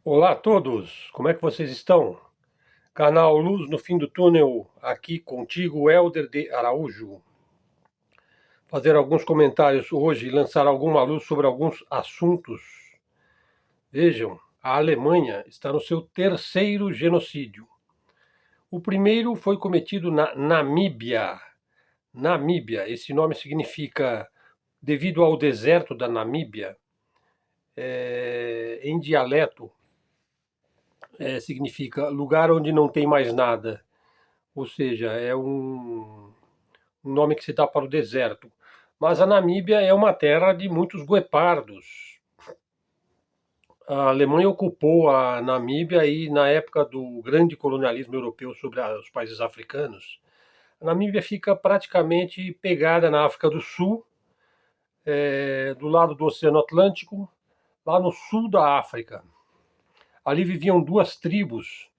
Olá a todos, como é que vocês estão? Canal Luz no Fim do Túnel, aqui contigo, Helder de Araújo. Fazer alguns comentários hoje e lançar alguma luz sobre alguns assuntos. Vejam, a Alemanha está no seu terceiro genocídio. O primeiro foi cometido na Namíbia. Namíbia, esse nome significa, devido ao deserto da Namíbia, em dialeto, significa lugar onde não tem mais nada. Ou seja, é um nome que se dá para o deserto. Mas a Namíbia é uma terra de muitos guepardos. A Alemanha ocupou a Namíbia e na época do grande colonialismo europeu sobre os países africanos, a Namíbia fica praticamente pegada na África do Sul, do lado do Oceano Atlântico, lá no sul da África. Ali viviam duas tribos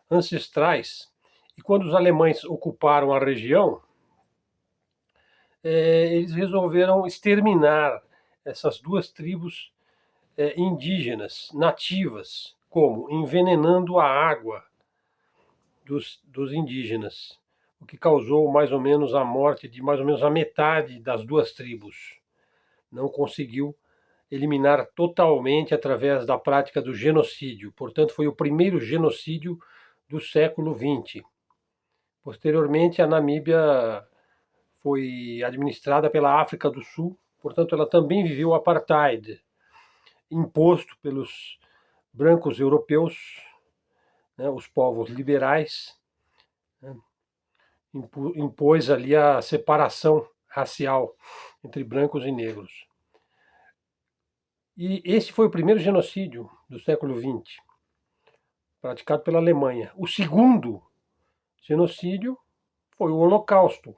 ancestrais e quando os alemães ocuparam a região, eles resolveram exterminar essas duas tribos indígenas, nativas, como? Envenenando a água dos indígenas, o que causou mais ou menos a morte de mais ou menos a metade das duas tribos. Não conseguiu eliminar totalmente através da prática do genocídio. Portanto, foi o primeiro genocídio do século XX. Posteriormente, a Namíbia foi administrada pela África do Sul, portanto, ela também viveu o apartheid, imposto pelos brancos europeus, né, os povos liberais, né, impôs ali a separação racial entre brancos e negros. E esse foi o primeiro genocídio do século XX, praticado pela Alemanha. O segundo genocídio foi o Holocausto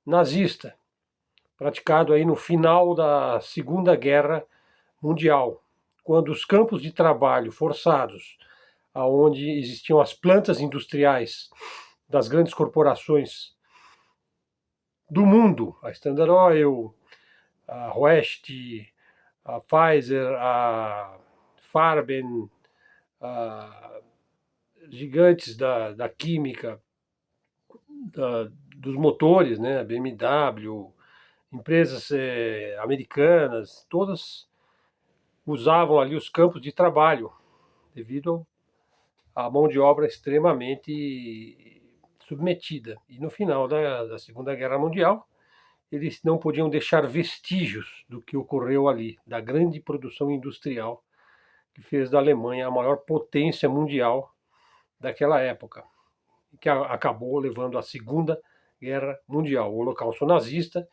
nazista, praticado aí no final da Segunda Guerra Mundial, quando os campos de trabalho forçados, aonde existiam as plantas industriais das grandes corporações do mundo, a Standard Oil, a West, a Pfizer, a Farben, a gigantes da química, dos motores, né, a BMW, empresas americanas, todas usavam ali os campos de trabalho devido à mão de obra extremamente submetida. E no final da Segunda Guerra Mundial, eles não podiam deixar vestígios do que ocorreu ali, da grande produção industrial que fez da Alemanha a maior potência mundial daquela época, que acabou levando à Segunda Guerra Mundial, o Holocausto nazista,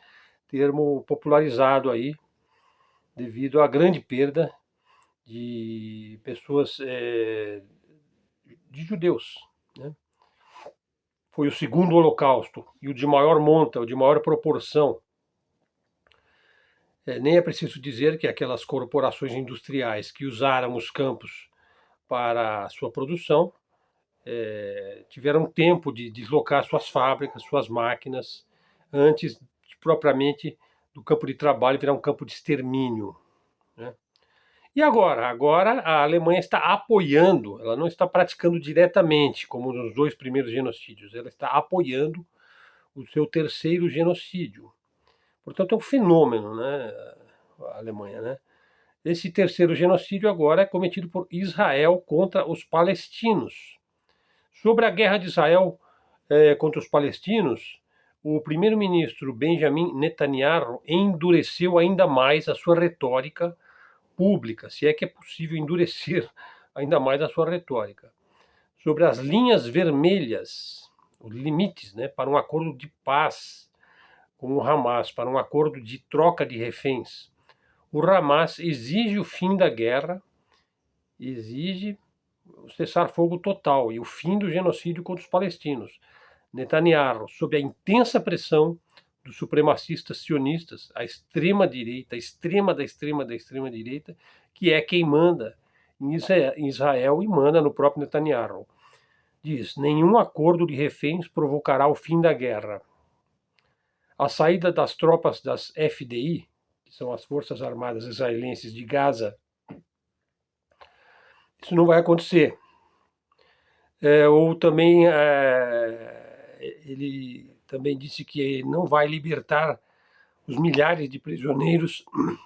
termo popularizado aí devido à grande perda de pessoas, de judeus, né? Foi o segundo Holocausto e o de maior monta, o de maior proporção. Nem é preciso dizer que aquelas corporações industriais que usaram os campos para a sua produção tiveram tempo de deslocar suas fábricas, suas máquinas, antes de, propriamente do campo de trabalho virar um campo de extermínio, né? E agora? Agora a Alemanha está apoiando, ela não está praticando diretamente, como nos dois primeiros genocídios, ela está apoiando o seu terceiro genocídio. Portanto, é um fenômeno, né, a Alemanha, né? Esse terceiro genocídio agora é cometido por Israel contra os palestinos. Sobre a guerra de Israel contra os palestinos, o primeiro-ministro Benjamin Netanyahu endureceu ainda mais a sua retórica pública, se é que é possível endurecer ainda mais a sua retórica, sobre as linhas vermelhas, os limites, né, para um acordo de paz com o Hamas, para um acordo de troca de reféns. O Hamas exige o fim da guerra, exige o cessar-fogo total e o fim do genocídio contra os palestinos. Netanyahu, sob a intensa pressão dos supremacistas sionistas, a extrema-direita, a extrema da extrema da extrema-direita, que é quem manda em Israel e manda no próprio Netanyahu. Diz: nenhum acordo de reféns provocará o fim da guerra. A saída das tropas das FDI, que são as Forças Armadas Israelenses de Gaza, Isso não vai acontecer. Ou também ele também disse que não vai libertar os milhares de prisioneiros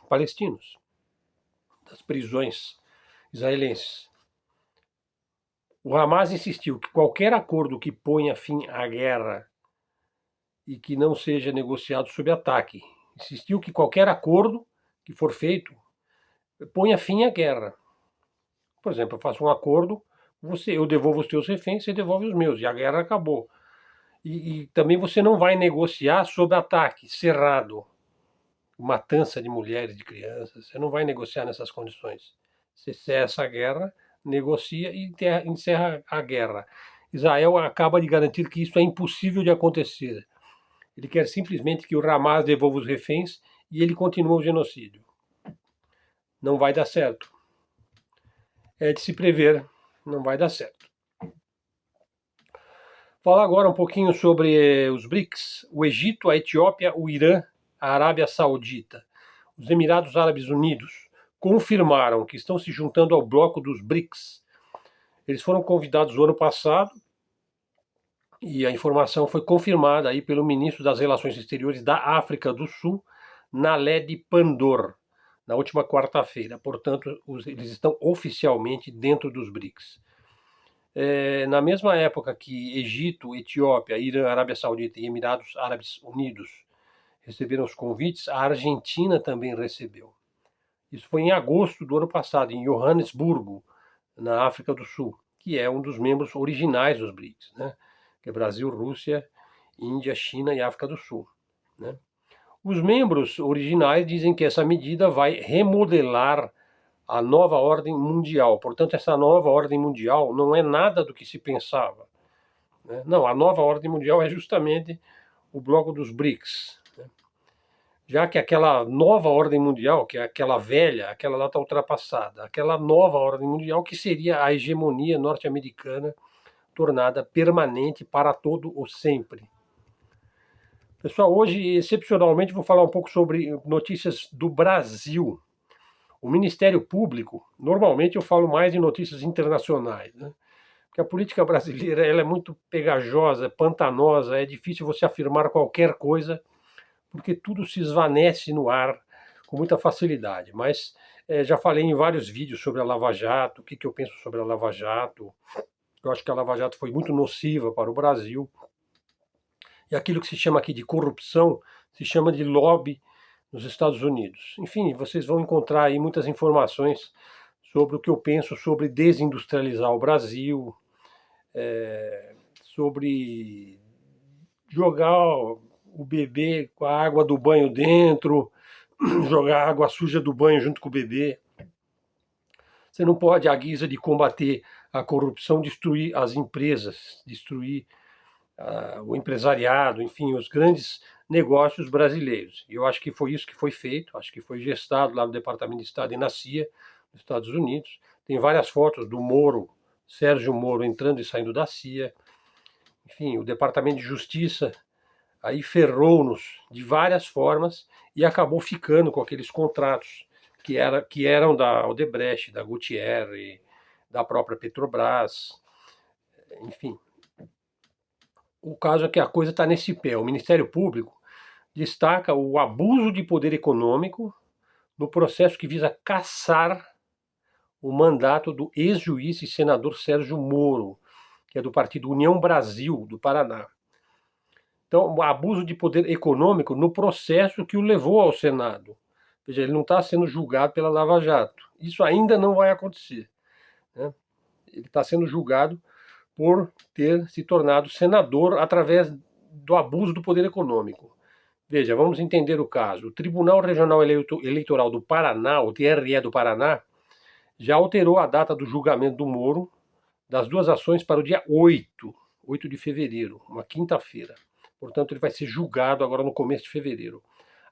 palestinos das prisões israelenses. O Hamas insistiu que qualquer acordo que ponha fim à guerra e que não seja negociado sob ataque. Insistiu que qualquer acordo que for feito ponha fim à guerra. Por exemplo, eu faço um acordo, eu devolvo os teus reféns, você devolve os meus, e a guerra acabou. E também você não vai negociar sob ataque, cerrado, matança de mulheres, de crianças. Você não vai negociar nessas condições. Você cessa a guerra, negocia e encerra a guerra. Israel acaba de garantir que isso é impossível de acontecer. Ele quer simplesmente que o Hamas devolva os reféns e ele continua o genocídio. Não vai dar certo. É de se prever, não vai dar certo. Falar agora um pouquinho sobre os BRICS, o Egito, a Etiópia, o Irã, a Arábia Saudita, os Emirados Árabes Unidos confirmaram que estão se juntando ao bloco dos BRICS. Eles foram convidados no ano passado e a informação foi confirmada aí pelo ministro das Relações Exteriores da África do Sul, Naledi Pandor, na última quarta-feira. Portanto, eles estão oficialmente dentro dos BRICS. Na mesma época que Egito, Etiópia, Irã, Arábia Saudita e Emirados Árabes Unidos receberam os convites, a Argentina também recebeu. Isso foi em agosto do ano passado, em Joanesburgo, na África do Sul, que é um dos membros originais dos BRICS, né? Que é Brasil, Rússia, Índia, China e África do Sul, né? Os membros originais dizem que essa medida vai remodelar a nova ordem mundial. Portanto, essa nova ordem mundial não é nada do que se pensava, né? Não, a nova ordem mundial é justamente o bloco dos BRICS, né? Já que aquela nova ordem mundial, que é aquela velha, aquela lá está ultrapassada, aquela nova ordem mundial que seria a hegemonia norte-americana tornada permanente para todo o sempre. Pessoal, hoje, excepcionalmente, vou falar um pouco sobre notícias do Brasil. O Ministério Público, normalmente eu falo mais em notícias internacionais, né? Porque a política brasileira ela é muito pegajosa, pantanosa, é difícil você afirmar qualquer coisa, porque tudo se esvanece no ar com muita facilidade. Mas já falei em vários vídeos sobre a Lava Jato, o que eu penso sobre a Lava Jato. Eu acho que a Lava Jato foi muito nociva para o Brasil. E aquilo que se chama aqui de corrupção se chama de lobby nos Estados Unidos. Enfim, vocês vão encontrar aí muitas informações sobre o que eu penso sobre desindustrializar o Brasil, sobre jogar o bebê com a água do banho dentro, jogar a água suja do banho junto com o bebê. Você não pode, à guisa de combater a corrupção, destruir as empresas, destruir o empresariado, enfim, os grandes negócios brasileiros. E eu acho que foi isso que foi feito, acho que foi gestado lá no Departamento de Estado e na CIA, nos Estados Unidos. Tem várias fotos do Moro, Sérgio Moro, entrando e saindo da CIA. Enfim, o Departamento de Justiça aí ferrou-nos de várias formas e acabou ficando com aqueles contratos que eram da Odebrecht, da Gutierrez, da própria Petrobras, enfim. O caso é que a coisa está nesse pé. O Ministério Público destaca o abuso de poder econômico no processo que visa cassar o mandato do ex-juiz e senador Sérgio Moro, que é do partido União Brasil, do Paraná. Então, o abuso de poder econômico no processo que o levou ao Senado. Veja, ele não está sendo julgado pela Lava Jato. Isso ainda não vai acontecer, né? Ele está sendo julgado por ter se tornado senador através do abuso do poder econômico. Veja, vamos entender o caso. O Tribunal Regional Eleitoral do Paraná, o TRE do Paraná, já alterou a data do julgamento do Moro das duas ações para o dia 8 de fevereiro, uma quinta-feira. Portanto, ele vai ser julgado agora no começo de fevereiro.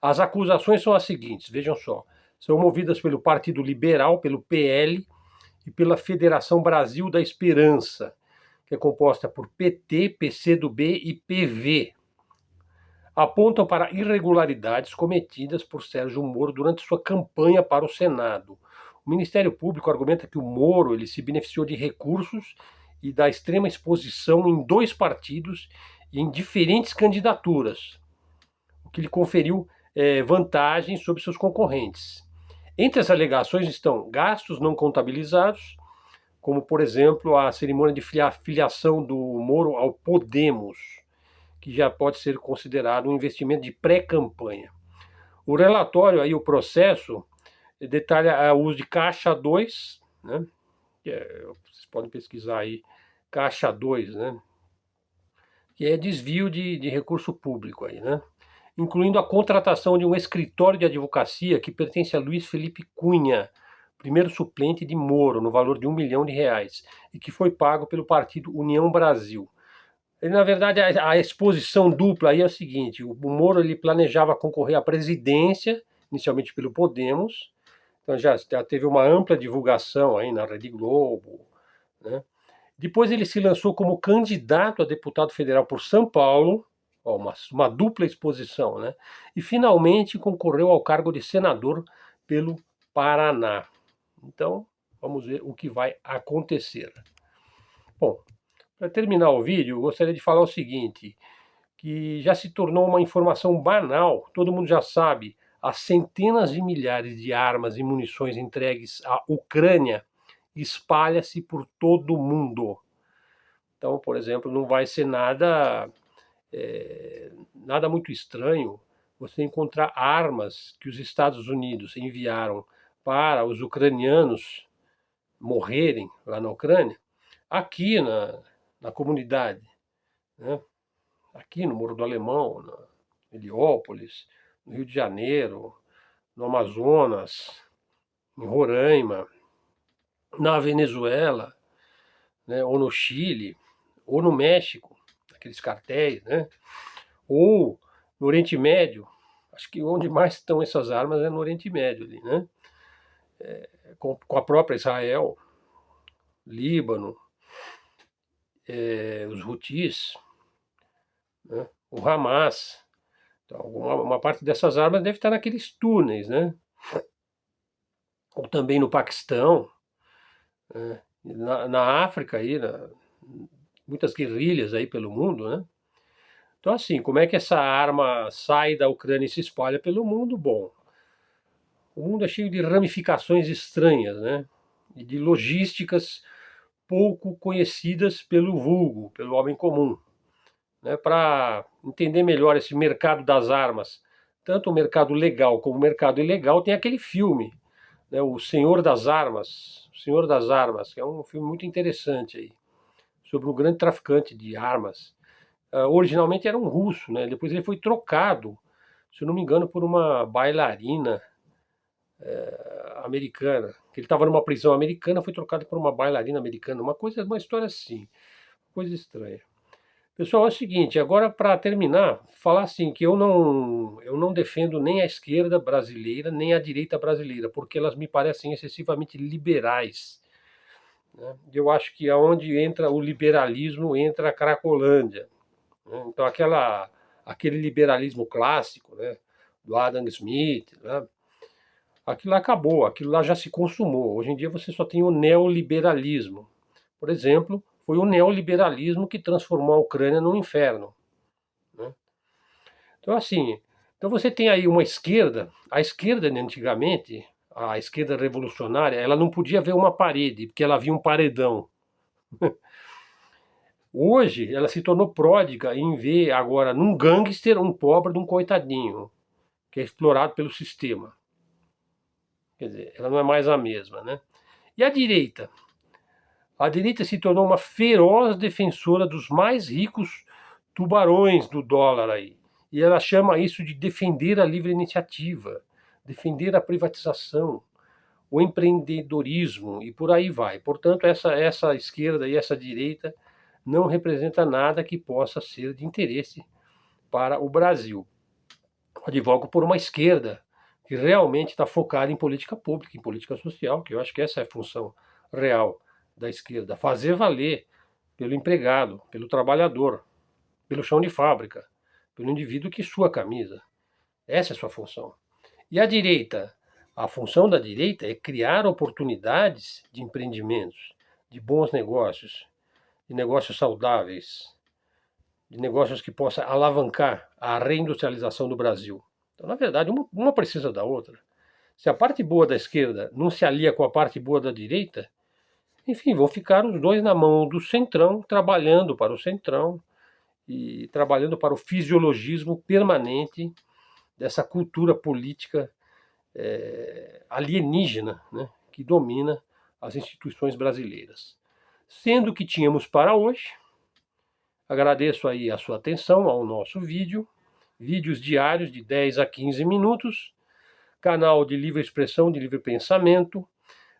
As acusações são as seguintes, vejam só. São movidas pelo Partido Liberal, pelo PL e pela Federação Brasil da Esperança, que é composta por PT, PCdoB e PV. Apontam para irregularidades cometidas por Sérgio Moro durante sua campanha para o Senado. O Ministério Público argumenta que o Moro ele se beneficiou de recursos e da extrema exposição em 2 partidos e em diferentes candidaturas, o que lhe conferiu vantagens sobre seus concorrentes. Entre as alegações estão gastos não contabilizados, como, por exemplo, a cerimônia de filiação do Moro ao Podemos, que já pode ser considerado um investimento de pré-campanha. O relatório, aí, o processo, detalha o uso de caixa 2, né? Vocês podem pesquisar aí, caixa 2, né? Que é desvio de recurso público aí, né? Incluindo a contratação de um escritório de advocacia que pertence a Luiz Felipe Cunha, primeiro suplente de Moro, no valor de R$1 milhão, e que foi pago pelo partido União Brasil. Ele, na verdade, a exposição dupla aí é o seguinte: o Moro ele planejava concorrer à presidência, inicialmente pelo Podemos, então já teve uma ampla divulgação aí na Rede Globo, né? Depois ele se lançou como candidato a deputado federal por São Paulo, uma dupla exposição, né? E finalmente concorreu ao cargo de senador pelo Paraná. Então, vamos ver o que vai acontecer. Bom, para terminar o vídeo, eu gostaria de falar o seguinte, que já se tornou uma informação banal, todo mundo já sabe, as centenas de milhares de armas e munições entregues à Ucrânia espalha-se por todo o mundo. Então, por exemplo, não vai ser nada muito estranho você encontrar armas que os Estados Unidos enviaram para os ucranianos morrerem lá na Ucrânia, aqui na comunidade, né? Aqui no Morro do Alemão, na Heliópolis, no Rio de Janeiro, no Amazonas, em Roraima, na Venezuela, né? Ou no Chile, ou no México, aqueles cartéis, né? Ou no Oriente Médio. Acho que onde mais estão essas armas é no Oriente Médio ali, né? Com a própria Israel, Líbano, os Houthis, né? O Hamas. Então, uma parte dessas armas deve estar naqueles túneis, né? Ou também no Paquistão, né? Na África, aí, muitas guerrilhas aí pelo mundo, né? Então, assim, como é que essa arma sai da Ucrânia e se espalha pelo mundo? Bom, o mundo é cheio de ramificações estranhas, né? E de logísticas pouco conhecidas pelo vulgo, pelo homem comum. Né? Para entender melhor esse mercado das armas, tanto o mercado legal como o mercado ilegal, tem aquele filme, né? O Senhor das Armas, que é um filme muito interessante aí, sobre um grande traficante de armas. Originalmente era um russo, né? Depois ele foi trocado, se eu não me engano, por uma bailarina americana, que ele estava numa prisão americana, foi trocado por uma bailarina americana, uma história assim, coisa estranha. Pessoal, é o seguinte, agora para terminar, falar assim que eu não defendo nem a esquerda brasileira, nem a direita brasileira, porque elas me parecem excessivamente liberais, né? Eu acho que aonde entra o liberalismo, entra a Cracolândia, né? Então aquele liberalismo clássico, né, do Adam Smith, né, aquilo lá acabou, aquilo lá já se consumou. Hoje em dia você só tem o neoliberalismo. Por exemplo, foi o neoliberalismo que transformou a Ucrânia num inferno, né? Então, assim, então você tem aí uma esquerda, a esquerda antigamente, a esquerda revolucionária, ela não podia ver uma parede, porque ela via um paredão. Hoje, ela se tornou pródiga em ver agora num gangster um pobre de um coitadinho, que é explorado pelo sistema. Quer dizer, ela não é mais a mesma, né? E a direita? A direita se tornou uma feroz defensora dos mais ricos tubarões do dólar aí. E ela chama isso de defender a livre iniciativa, defender a privatização, o empreendedorismo e por aí vai. Portanto, essa esquerda e essa direita não representa nada que possa ser de interesse para o Brasil. Advogo por uma esquerda que realmente está focada em política pública, em política social, que eu acho que essa é a função real da esquerda, fazer valer pelo empregado, pelo trabalhador, pelo chão de fábrica, pelo indivíduo que sua camisa. Essa é a sua função. E a direita? A função da direita é criar oportunidades de empreendimentos, de bons negócios, de negócios saudáveis, de negócios que possam alavancar a reindustrialização do Brasil. Então, na verdade, uma precisa da outra. Se a parte boa da esquerda não se alia com a parte boa da direita, enfim, vão ficar os dois na mão do centrão, trabalhando para o centrão e trabalhando para o fisiologismo permanente dessa cultura política alienígena, né, que domina as instituições brasileiras. Sendo que tínhamos para hoje, agradeço aí a sua atenção ao nosso vídeo, vídeos diários de 10 a 15 minutos, canal de livre expressão, de livre pensamento,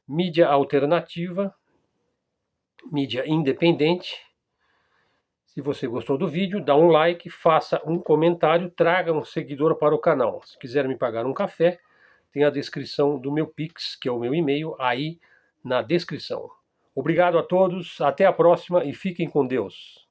mídia alternativa, mídia independente. Se você gostou do vídeo, dá um like, faça um comentário, traga um seguidor para o canal. Se quiser me pagar um café, tem a descrição do meu Pix, que é o meu e-mail, aí na descrição. Obrigado a todos, até a próxima e fiquem com Deus.